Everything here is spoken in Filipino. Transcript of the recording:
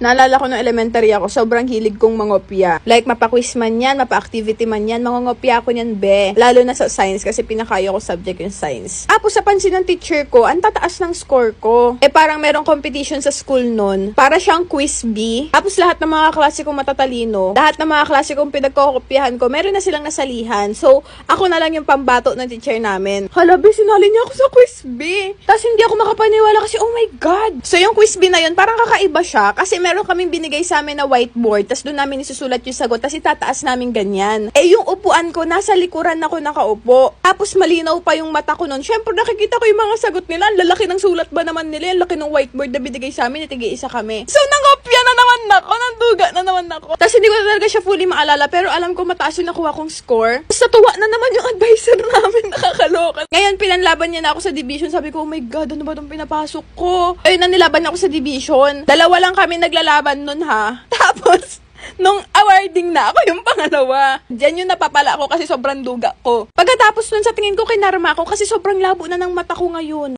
Naalala ko nung elementary ako, sobrang hilig kong mangopya. Like, mapa-quiz man yan, mapa-activity man yan, mangongopya ako niyan, be. Lalo na sa science, kasi pinakaya ko subject yung science. Tapos, sa pansin ng teacher ko, ang tataas ng score ko. Parang merong competition sa school nun. Para siyang quiz bee. Tapos, lahat ng mga klase kong matatalino, lahat ng mga klase kong pinagkokopyahan ko, meron na silang nasalihan. So, ako na lang yung pambato ng teacher namin. Hala, be, sinali niya ako sa quiz bee. Tapos, hindi ako makapaniwala kasi, oh my God. So, yung quiz bee na yun, parang kakaiba siya. Kasi meron kaming binigay sa amin na whiteboard, tas doon namin isusulat yung sagot, tas itataas namin ganyan. Yung upuan ko, nasa likuran ako nakaupo. Tapos malinaw pa yung mata ko nun. Syempre, nakikita ko yung mga sagot nila. Ang lalaki ng sulat ba naman nila? Ang laki ng whiteboard na binigay sa amin, itig-isa kami. So, nangopya na naman ako, nanduga na naman ako. Tas hindi ko talaga siya fully maalala, pero alam ko mataas yung nakuha kong score. Tas natuwa na naman yung advisor namin, nakakaloka. Ngayon, pinanlaban niya na ako sa division. Sabi ko, oh my God, ano ba itong pinapasok ko? Ayun, nanilaban ako sa division. Dalawa lang kami naglalaban nun, ha. Tapos, nung awarding na, ako yung pangalawa. Diyan yung napapala ko kasi sobrang duga ko. Pagkatapos nun, sa tingin ko, kinarma ako kasi sobrang labo na ng mata ko ngayon.